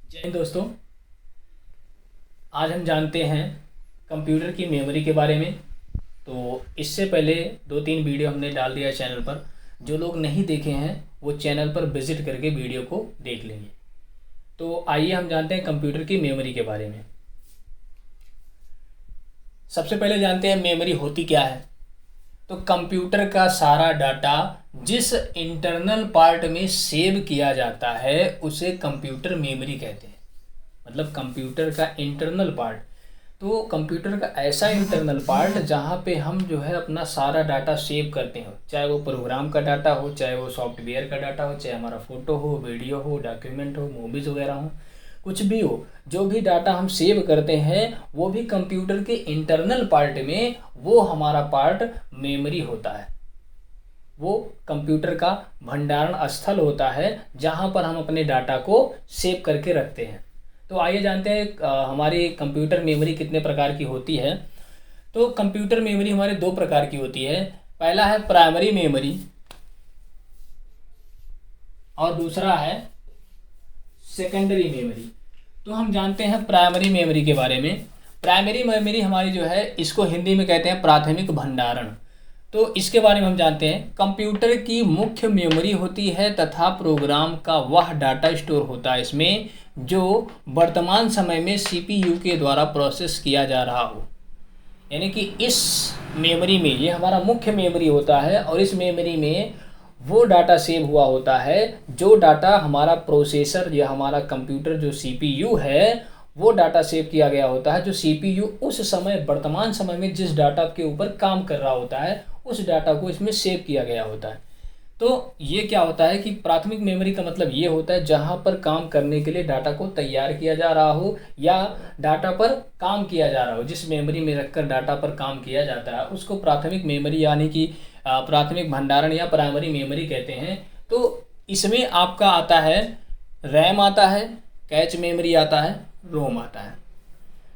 जय हिंद दोस्तों। आज हम जानते हैं कंप्यूटर की मेमोरी के बारे में। तो इससे पहले 2-3 वीडियो हमने डाल दिया है चैनल पर। जो लोग नहीं देखे हैं वो चैनल पर विज़िट करके वीडियो को देख लेंगे। तो आइए हम जानते हैं कंप्यूटर की मेमोरी के बारे में। सबसे पहले जानते हैं मेमोरी होती क्या है। तो कंप्यूटर का सारा डाटा जिस इंटरनल पार्ट में सेव किया जाता है उसे कंप्यूटर मेमोरी कहते हैं। मतलब कंप्यूटर का इंटरनल पार्ट। तो कंप्यूटर का ऐसा इंटरनल पार्ट जहाँ पे हम जो है अपना सारा डाटा सेव करते हो, चाहे वो प्रोग्राम का डाटा हो, चाहे वो सॉफ्टवेयर का डाटा हो, चाहे हमारा फ़ोटो हो, वीडियो हो, डॉक्यूमेंट हो, मूवीज़ वगैरह हो, कुछ भी हो, जो भी डाटा हम सेव करते हैं वो भी कंप्यूटर के इंटरनल पार्ट में वो हमारा पार्ट मेमोरी होता है। वो कंप्यूटर का भंडारण स्थल होता है जहाँ पर हम अपने डाटा को सेव करके रखते हैं। तो आइए जानते हैं हमारी कंप्यूटर मेमोरी कितने प्रकार की होती है। तो कंप्यूटर मेमोरी हमारे 2 प्रकार की होती है। पहला है प्राइमरी मेमोरी और दूसरा है सेकेंडरी मेमोरी। तो हम जानते हैं प्राइमरी मेमोरी के बारे में। प्राइमरी मेमोरी हमारी जो है इसको हिंदी में कहते हैं प्राथमिक भंडारण। तो इसके बारे में हम जानते हैं कंप्यूटर की मुख्य मेमोरी होती है तथा प्रोग्राम का वह डाटा स्टोर होता है इसमें जो वर्तमान समय में सीपीयू के द्वारा प्रोसेस किया जा रहा हो। यानी कि इस मेमोरी में ये हमारा मुख्य मेमोरी होता है और इस मेमोरी में वो डाटा सेव हुआ होता है जो डाटा हमारा प्रोसेसर या हमारा कंप्यूटर जो सीपीयू है वो डाटा सेव किया गया होता है। जो सीपीयू उस समय वर्तमान समय में जिस डाटा के ऊपर काम कर रहा होता है उस डाटा को इसमें सेव किया गया होता है। तो ये क्या होता है कि प्राथमिक मेमोरी का मतलब ये होता है जहाँ पर काम करने के लिए डाटा को तैयार किया जा रहा हो या डाटा पर काम किया जा रहा हो, जिस मेमोरी में रखकर डाटा पर काम किया जाता है उसको प्राथमिक मेमोरी यानी कि प्राथमिक भंडारण या प्राइमरी मेमोरी कहते हैं। तो इसमें आपका आता है रैम आता है, कैच मेमोरी आता है, रोम आता है।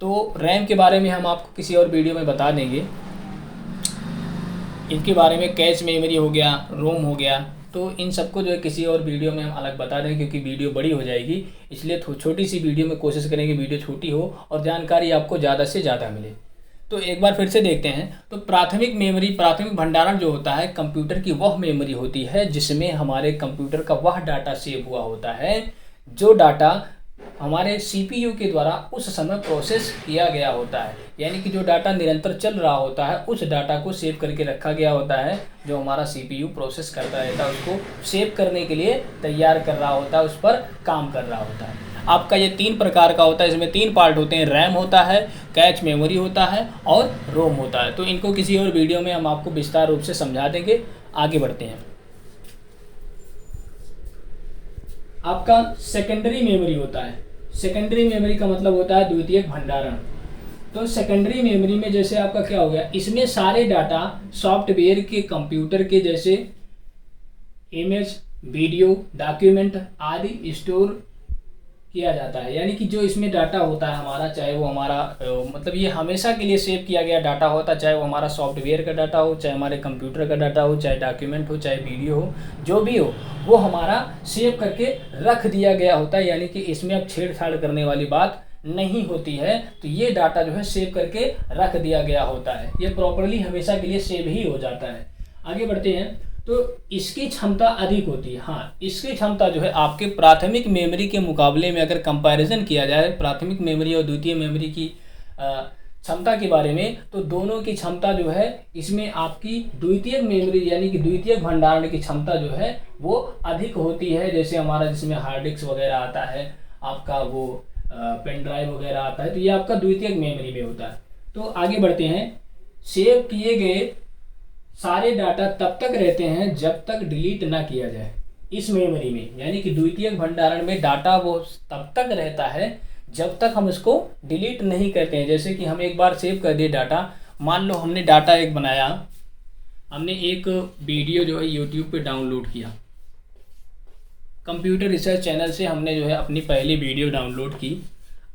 तो रैम के बारे में हम आपको किसी और वीडियो में बता देंगे। इनके बारे में कैच मेमोरी हो गया, रोम हो गया, तो इन सबको जो है किसी और वीडियो में हम अलग बता देंगे क्योंकि वीडियो बड़ी हो जाएगी। इसलिए छोटी सी वीडियो में कोशिश करेंगे वीडियो छोटी हो और जानकारी आपको ज़्यादा से ज़्यादा मिले। तो एक बार फिर से देखते हैं। तो प्राथमिक मेमोरी, प्राथमिक भंडारण जो होता है कंप्यूटर की वह मेमोरी होती है जिसमें हमारे कंप्यूटर का वह डाटा सेव हुआ होता है जो डाटा हमारे सीपीयू के द्वारा उस समय प्रोसेस किया गया होता है। यानी कि जो डाटा निरंतर चल रहा होता है उस डाटा को सेव करके रखा गया होता है जो हमारा सीपीयू प्रोसेस करता रहता है, उसको सेव करने के लिए तैयार कर रहा होता है, उस पर काम कर रहा होता है। आपका ये 3 प्रकार का होता है। इसमें 3 पार्ट होते हैं, रैम होता है, कैच मेमोरी होता है और रोम होता है। तो इनको किसी और वीडियो में हम आपको विस्तार रूप से समझा देंगे। आगे बढ़ते हैं। आपका सेकेंडरी मेमोरी होता है। सेकेंडरी मेमोरी का मतलब होता है द्वितीयक भंडारण। तो सेकेंडरी मेमोरी में जैसे आपका क्या हो गया, इसमें सारे डाटा सॉफ्टवेयर के, कंप्यूटर के जैसे इमेज, वीडियो, डॉक्यूमेंट आदि स्टोर किया जाता है। यानी कि जो इसमें डाटा होता है हमारा, चाहे वो हमारा मतलब ये हमेशा के लिए सेव किया गया डाटा होता है, चाहे वो हमारा सॉफ्टवेयर का डाटा हो, चाहे हमारे कंप्यूटर का डाटा हो, चाहे डॉक्यूमेंट हो, चाहे वीडियो हो, जो भी हो वो हमारा सेव करके रख दिया गया होता है। यानी कि इसमें अब छेड़छाड़ करने वाली बात नहीं होती है। तो ये डाटा जो है सेव करके रख दिया गया होता है, ये प्रॉपरली हमेशा के लिए सेव ही हो जाता है। आगे बढ़ते हैं। तो इसकी क्षमता अधिक होती है। हाँ, इसकी क्षमता जो है आपके प्राथमिक मेमोरी के मुकाबले में अगर कंपैरिजन किया जाए प्राथमिक मेमोरी और द्वितीय मेमोरी की क्षमता के बारे में, तो दोनों की क्षमता जो है इसमें आपकी द्वितीयक मेमोरी यानी कि द्वितीयक भंडारण की क्षमता जो है वो अधिक होती है। जैसे हमारा जिसमें हार्ड डिस्क वगैरह आता है, आपका वो पेन ड्राइव वगैरह आता है, तो ये आपका द्वितीयक मेमोरी में होता है। तो आगे बढ़ते हैं। सेव किए गए सारे डाटा तब तक रहते हैं जब तक डिलीट ना किया जाए इस मेमोरी में। यानी कि द्वितीयक भंडारण में डाटा वो तब तक रहता है जब तक हम इसको डिलीट नहीं करते हैं। जैसे कि हम एक बार सेव कर दिए डाटा, मान लो हमने डाटा एक बनाया, हमने एक वीडियो जो है यूट्यूब पे डाउनलोड किया, कंप्यूटर रिसर्च चैनल से हमने जो है अपनी पहली वीडियो डाउनलोड की।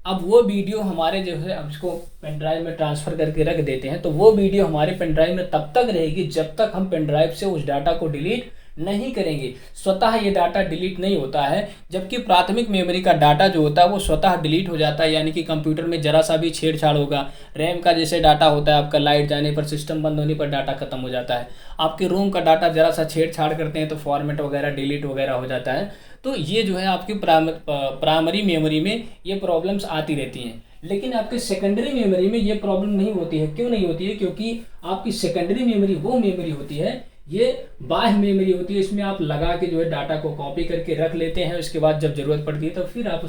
अब वो वीडियो हमारे जो है अब इसको पेन ड्राइव में ट्रांसफ़र करके रख देते हैं। तो वो वीडियो हमारे पेन ड्राइव में तब तक रहेगी जब तक हम पेन ड्राइव से उस डाटा को डिलीट नहीं करेंगे स्वतः ये डाटा डिलीट नहीं होता है, जबकि प्राथमिक मेमोरी का डाटा जो होता है वो स्वतः डिलीट हो जाता है। यानी कि कंप्यूटर में जरा सा भी छेड़छाड़ होगा, रैम का जैसे डाटा होता है आपका लाइट जाने पर, सिस्टम बंद होने पर डाटा खत्म हो जाता है, आपके रोम का डाटा जरा सा छेड़छाड़ करते हैं तो फॉर्मेट वगैरह डिलीट वगैरह हो जाता है। तो ये जो है आपकी प्राइमरी मेमोरी में ये प्रॉब्लम्स आती रहती हैं। लेकिन आपके सेकेंडरी मेमोरी में ये प्रॉब्लम नहीं होती है। क्यों नहीं होती है? क्योंकि आपकी सेकेंडरी मेमोरी वो मेमोरी होती है, ये बाह्य मेमोरी होती है। इसमें आप लगा के जो है डाटा को कॉपी करके रख लेते हैं, उसके बाद जब जरूरत पड़ती है तो फिर आप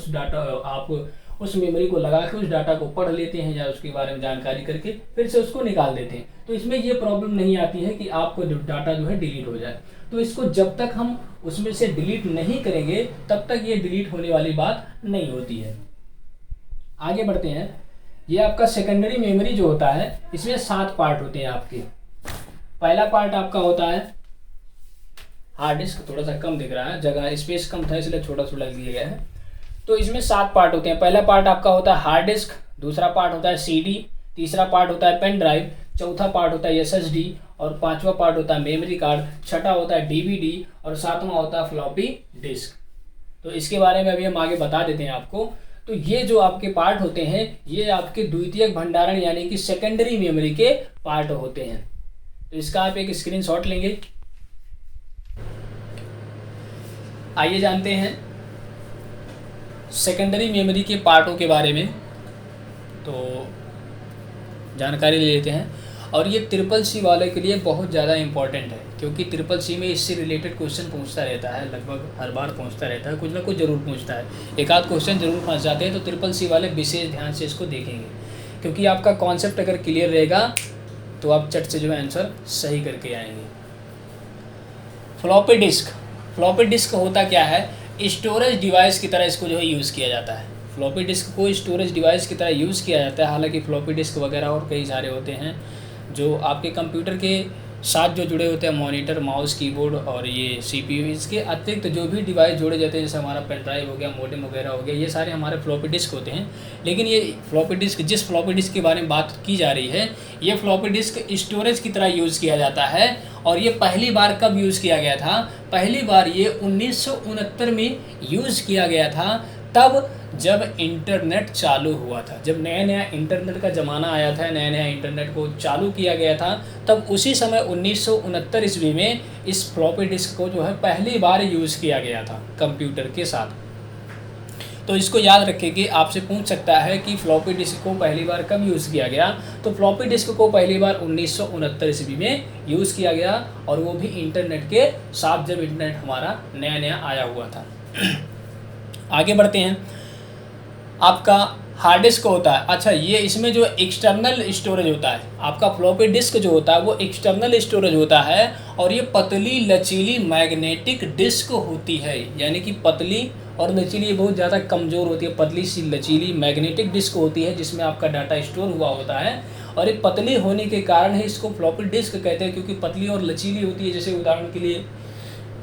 उस मेमोरी को लगा के उस डाटा को पढ़ लेते हैं या उसके बारे में जानकारी करके फिर से उसको निकाल देते हैं। तो इसमें ये प्रॉब्लम नहीं आती है कि आपको जो डाटा जो है डिलीट हो जाए। तो इसको जब तक हम उसमें से डिलीट नहीं करेंगे तब तक ये डिलीट होने वाली बात नहीं होती है। आगे बढ़ते हैं। ये आपका सेकेंडरी मेमोरी जो होता है इसमें 7 पार्ट होते हैं आपके। पहला पार्ट आपका होता है हार्ड डिस्क, थोड़ा सा कम दिख रहा है, जगह स्पेस कम था इसलिए छोटा छोटा दिया गया है। तो इसमें 7 पार्ट होते हैं। पहला पार्ट आपका होता है हार्ड डिस्क, दूसरा पार्ट होता है सीडी, तीसरा पार्ट होता है पेन ड्राइव, चौथा पार्ट होता है एसएसडी और पांचवा पार्ट होता है मेमोरी कार्ड, छठा होता है डीवीडी और सातवां होता है फ्लॉपी डिस्क। तो इसके बारे में अभी हम आगे बता देते हैं आपको। तो ये जो आपके पार्ट होते हैं ये आपके द्वितीयक भंडारण यानी कि सेकेंडरी मेमोरी के पार्ट होते हैं। तो इसका आप एक स्क्रीनशॉट लेंगे। आइए जानते हैं सेकेंडरी मेमोरी के पार्टों के बारे में। तो जानकारी ले लेते हैं। और ये CCC वाले के लिए बहुत ज़्यादा इंपॉर्टेंट है, क्योंकि CCC में इससे रिलेटेड क्वेश्चन पूछता रहता है, लगभग हर बार पूछता रहता है, कुछ ना कुछ ज़रूर पूछता है, एक आध क्वेश्चन जरूर फंस जाते हैं। तो CCC वाले विशेष ध्यान से इसको देखेंगे, क्योंकि आपका कॉन्सेप्ट अगर क्लियर रहेगा तो आप चट से जो है आंसर सही करके आएंगे। फ्लॉपी डिस्क, फ्लॉपी डिस्क होता क्या है? स्टोरेज डिवाइस की तरह इसको जो है यूज़ किया जाता है। फ्लॉपी डिस्क को स्टोरेज डिवाइस की तरह यूज़ किया जाता है। हालांकि फ्लॉपी डिस्क वगैरह और कई सारे होते हैं जो आपके कंप्यूटर के साथ जो जुड़े होते हैं, मॉनिटर, माउस, कीबोर्ड और ये CPU। इसके अतिरिक्त जो भी डिवाइस जोड़े जाते हैं, जैसे हमारा पेन ड्राइव हो गया, मॉडेम वगैरह हो गया, ये सारे हमारे फ्लॉपी डिस्क होते हैं। लेकिन ये फ्लॉपी डिस्क, जिस फ्लॉपी डिस्क के बारे में बात की जा रही है, ये फ्लॉपी डिस्क स्टोरेज की तरह यूज़ किया जाता है। और ये पहली बार कब यूज़ किया गया था? पहली बार ये 1969 में यूज़ किया गया था, तब जब इंटरनेट चालू हुआ था। जब नया नया इंटरनेट का ज़माना आया था, नया नया इंटरनेट को चालू किया गया था, तब उसी समय 1969 ईस्वी में इस फ्लॉपी डिस्क को जो है पहली बार यूज़ किया गया था कंप्यूटर के साथ। तो इसको याद रखें कि आपसे पूछ सकता है कि फ्लॉपी डिस्क को पहली बार कब यूज़ किया गया। तो फ्लॉपी डिस्क को पहली बार 1969 ईस्वी में यूज़ किया गया, और वो भी इंटरनेट के साथ, जब इंटरनेट हमारा नया नया आया हुआ था। आगे बढ़ते हैं। आपका हार्ड डिस्क होता है। अच्छा, ये इसमें जो एक्सटर्नल स्टोरेज होता है, आपका फ्लॉपी डिस्क जो होता है वो एक्सटर्नल स्टोरेज होता है, और ये पतली लचीली मैग्नेटिक डिस्क होती है। यानी कि पतली और लचीली, ये बहुत ज़्यादा कमज़ोर होती है, पतली सी लचीली मैग्नेटिक डिस्क होती है जिसमें आपका डाटा स्टोर हुआ होता है। और ये पतली होने के कारण ही इसको फ्लॉपी डिस्क कहते हैं, क्योंकि पतली और लचीली होती है। जैसे उदाहरण के लिए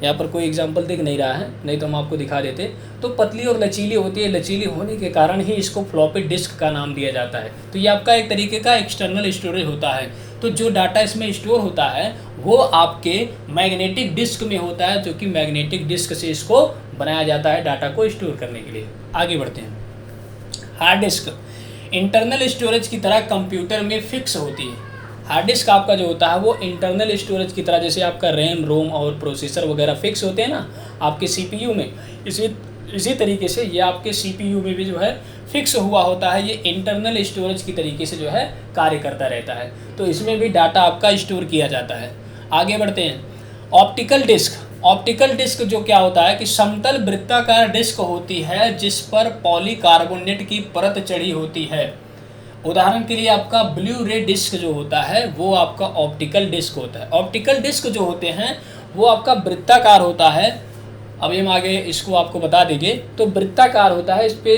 यहाँ पर कोई एग्जांपल दिख नहीं रहा है, नहीं तो हम आपको दिखा देते। तो पतली और लचीली होती है, लचीली होने के कारण ही इसको फ्लॉपी डिस्क का नाम दिया जाता है। तो ये आपका एक तरीके का एक्सटर्नल स्टोरेज होता है। तो जो डाटा इसमें स्टोर होता है वो आपके मैग्नेटिक डिस्क में होता है, जो कि मैग्नेटिक डिस्क से इसको बनाया जाता है डाटा को स्टोर करने के लिए। आगे बढ़ते हैं। हार्ड डिस्क इंटरनल स्टोरेज की तरह कंप्यूटर में फिक्स होती है। हार्ड डिस्क आपका जो होता है वो इंटरनल स्टोरेज की तरह, जैसे आपका रैम, रोम और प्रोसेसर वगैरह फिक्स होते हैं ना आपके CPU में, इसी तरीके से ये आपके CPU में भी जो है फिक्स हुआ होता है। ये इंटरनल स्टोरेज की तरीके से जो है कार्य करता रहता है। तो इसमें भी डाटा आपका स्टोर किया जाता है। आगे बढ़ते हैं। ऑप्टिकल डिस्क, ऑप्टिकल डिस्क जो क्या होता है कि समतल वृत्ताकार डिस्क होती है जिस पर पॉलीकार्बोनेट की परत चढ़ी होती है। उदाहरण के लिए आपका ब्लू रे डिस्क जो होता है वो आपका ऑप्टिकल डिस्क होता है। ऑप्टिकल डिस्क जो होते हैं वो आपका वृत्ताकार होता है। अभी हम आगे इसको आपको बता देंगे। तो वृत्ताकार होता है, इस पे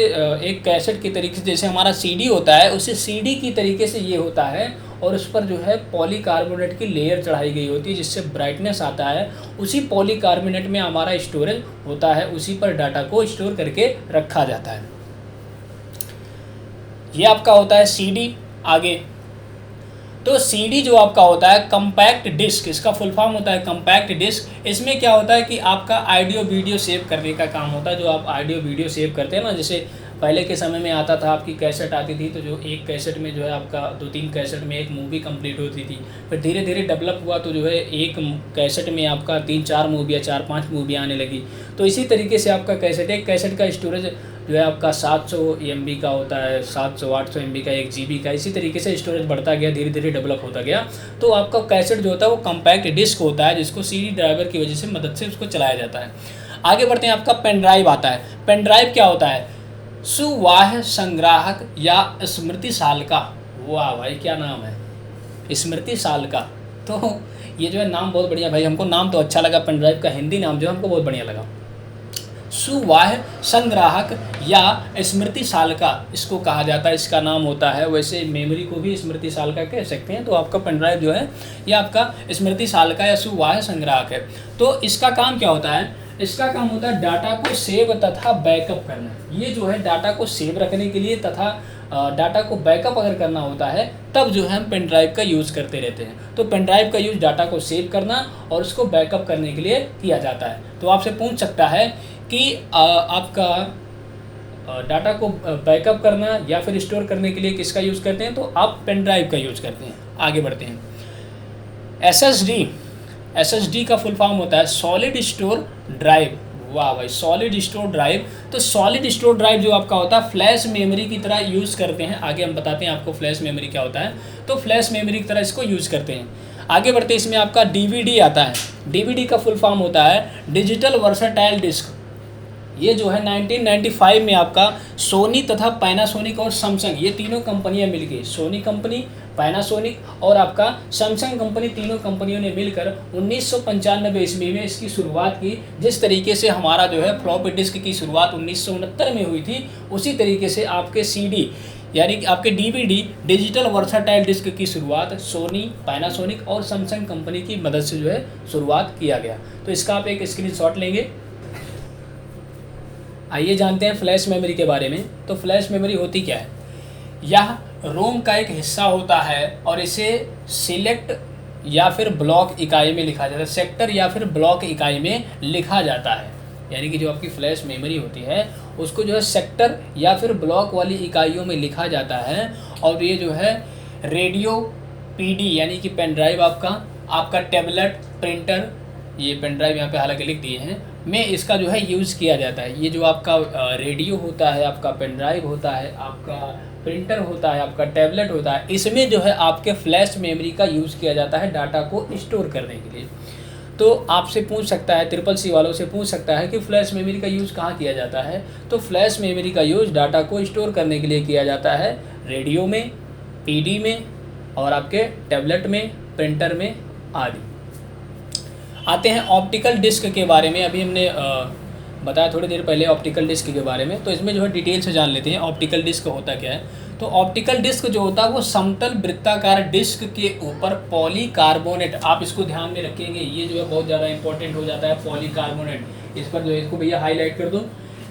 एक कैसेट की तरीके से, जैसे हमारा CD होता है उसे CD की तरीके से ये होता है, और उस पर जो है पॉलीकार्बोनेट की लेयर चढ़ाई गई होती है जिससे ब्राइटनेस आता है। उसी पॉलीकार्बोनेट में हमारा स्टोरेज होता है, उसी पर डाटा को स्टोर करके रखा जाता है। ये आपका होता है CD। आगे तो सीडी जो आपका होता है कम्पैक्ट डिस्क, इसका फुल फॉर्म होता है कम्पैक्ट डिस्क। इसमें क्या होता है कि आपका ऑडियो वीडियो सेव करने का काम होता है। जो आप ऑडियो वीडियो सेव करते हैं ना, जैसे पहले के समय में आता था आपकी कैसेट आती थी, तो जो एक कैसेट में जो है आपका 2-3 कैसेट में एक मूवी कंप्लीट होती थी। फिर धीरे धीरे डेवलप हुआ तो जो है एक कैसेट में आपका 3-4 मूवी या 4-5 मूवी आने लगी। तो इसी तरीके से आपका कैसेट, एक कैसेट का स्टोरेज जो है आपका 700 MB का होता है, 700-800 MB का, 1 GB का। इसी तरीके से स्टोरेज बढ़ता गया, धीरे धीरे डेवलप होता गया। तो आपका कैसेट जो होता है वो कम्पैक्ट डिस्क होता है, जिसको CD ड्राइवर की वजह से मदद से उसको चलाया जाता है। आगे बढ़ते हैं, आपका पेन ड्राइव आता है। पेन ड्राइव क्या होता है? सुवाह्य संग्राहक या स्मृति साल्का। वाह भाई क्या नाम है, स्मृति साल्का। तो ये जो है नाम बहुत बढ़िया भाई, हमको नाम तो अच्छा लगा, पेन ड्राइव का हिंदी नाम जो है हमको बहुत बढ़िया लगा। सुवाह्य संग्राहक या स्मृति साल्का इसको कहा जाता है, इसका नाम होता है। वैसे मेमोरी को भी स्मृति साल्का कह सकते हैं। तो आपका पेन ड्राइव जो है ये आपका स्मृति साल्का या सुवाह्य संग्राहक है। तो इसका काम क्या होता है? इसका काम होता है डाटा को सेव तथा बैकअप करना। ये जो है डाटा को सेव रखने के लिए तथा डाटा को बैकअप अगर करना होता है तब जो है हम पेन ड्राइव का यूज़ करते रहते हैं। तो पेन ड्राइव का यूज़ डाटा को सेव करना और उसको बैकअप करने के लिए किया जाता है। तो आपसे पूछ सकता है कि आपका डाटा को बैकअप करना या फिर स्टोर करने के लिए किसका यूज़ करते हैं? तो आप पेन ड्राइव का यूज़ करते हैं। आगे बढ़ते हैं, SSD का फुल फॉर्म होता है सॉलिड स्टोर ड्राइव। वाह भाई, सॉलिड स्टोर ड्राइव। तो सॉलिड स्टोर ड्राइव जो आपका होता है फ्लैश मेमोरी की तरह यूज़ करते हैं। आगे हम बताते हैं आपको फ्लैश मेमोरी क्या होता है। तो फ्लैश मेमोरी की तरह इसको यूज़ करते हैं। आगे बढ़ते हैं, इसमें आपका DVD आता है। DVD का फुल फॉर्म होता है डिजिटल वर्सटाइल डिस्क। ये जो है 1995 में आपका सोनी तथा पैनासोनिक और सैमसंग, ये तीनों कंपनियां मिलकर, सोनी कंपनी, पैनासोनिक और आपका सैमसंग कंपनी, तीनों कंपनियों ने मिलकर 1995 ईस्वी में इसकी शुरुआत की। जिस तरीके से हमारा जो है फ्लॉपी डिस्क की शुरुआत 1969 में हुई थी, उसी तरीके से आपके CD यानी कि आपके DVD डिजिटल वर्सटाइल डिस्क की शुरुआत सोनी, पैनासोनिक और सैमसंग कंपनी की मदद से जो है शुरुआत किया गया। तो इसका आप एक स्क्रीनशॉट लेंगे। आइए जानते हैं फ्लैश मेमोरी के बारे में। तो फ्लैश मेमोरी होती क्या है? यह रोम का एक हिस्सा होता है और इसे सिलेक्ट या फिर ब्लॉक इकाई में लिखा जाता है, सेक्टर या फिर ब्लॉक इकाई में लिखा जाता है। यानी कि जो आपकी फ्लैश मेमोरी होती है उसको जो है सेक्टर या फिर ब्लॉक वाली इकाइयों में लिखा जाता है। और ये जो है रेडियो, PD यानी कि पेन ड्राइव आपका टैबलेट, प्रिंटर, ये पेन ड्राइव यहाँ पे हालांकि लिख दिए हैं, में इसका जो है यूज़ किया जाता है। ये जो आपका रेडियो होता है, आपका पेन ड्राइव होता है, आपका प्रिंटर होता है, आपका टैबलेट होता है, इसमें जो है आपके फ्लैश मेमोरी का यूज़ किया जाता है डाटा को स्टोर करने के लिए। तो आपसे पूछ सकता है, CCC वालों से पूछ सकता है कि फ्लैश मेमोरी का यूज़ कहाँ किया जाता है? तो फ्लैश मेमोरी का यूज़ डाटा को स्टोर करने के लिए किया जाता है रेडियो में, PD में और आपके टैबलेट में, प्रिंटर में आदि। आते हैं ऑप्टिकल डिस्क के बारे में। अभी हमने बताया थोड़ी देर पहले ऑप्टिकल डिस्क के बारे में, तो इसमें जो है डिटेल से जान लेते हैं ऑप्टिकल डिस्क होता क्या है। तो ऑप्टिकल डिस्क जो होता है वो समतल वृत्ताकार डिस्क के ऊपर पॉलीकार्बोनेट, आप इसको ध्यान में रखेंगे, ये जो है बहुत ज़्यादा इंपॉर्टेंट हो जाता है पॉलीकार्बोनेट। इस पर जो है इसको भैया हाईलाइट कर दो।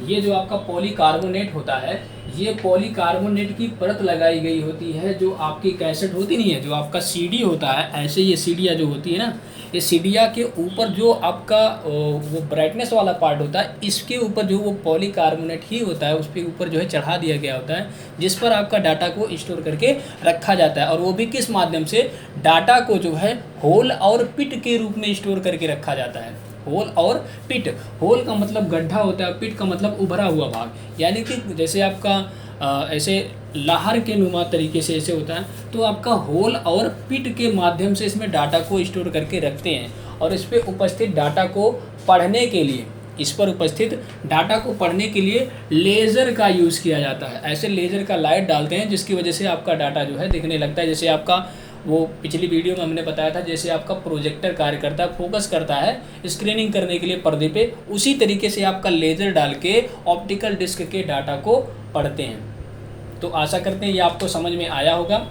ये जो आपका पॉलीकार्बोनेट होता है, ये पॉलीकार्बोनेट की परत लगाई गई होती है। जो आपकी कैसेट होती नहीं है, जो आपका CD होता है, ऐसे ये सीडियाँ जो होती है ना, ये सीडिया के ऊपर जो आपका वो ब्राइटनेस वाला पार्ट होता है, इसके ऊपर जो वो पॉलीकार्बोनेट ही होता है उसके ऊपर जो है चढ़ा दिया गया होता है, जिस पर आपका डाटा को स्टोर करके रखा जाता है। और वो भी किस माध्यम से? डाटा को जो है होल और पिट के रूप में स्टोर करके रखा जाता है। होल और पिट, होल का मतलब गड्ढा होता है, पिट का मतलब उभरा हुआ भाग। यानी कि जैसे आपका ऐसे लाहर के नुमा तरीके से ऐसे होता है, तो आपका होल और पिट के माध्यम से इसमें डाटा को स्टोर करके रखते हैं। और इस पर उपस्थित डाटा को पढ़ने के लिए, इस पर उपस्थित डाटा को पढ़ने के लिए लेज़र का यूज़ किया जाता है। ऐसे लेज़र का लाइट डालते हैं जिसकी वजह से आपका डाटा जो है दिखने लगता है। जैसे आपका वो पिछली वीडियो में हमने बताया था, जैसे आपका प्रोजेक्टर कार्य करता है, फोकस करता है स्क्रीनिंग करने के लिए पर्दे पे, उसी तरीके से आपका लेज़र डाल के ऑप्टिकल डिस्क के डाटा को पढ़ते हैं। तो आशा करते हैं ये आपको समझ में आया होगा।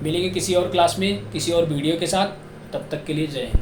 मिलेंगे किसी और क्लास में किसी और वीडियो के साथ, तब तक के लिए जय हिंद।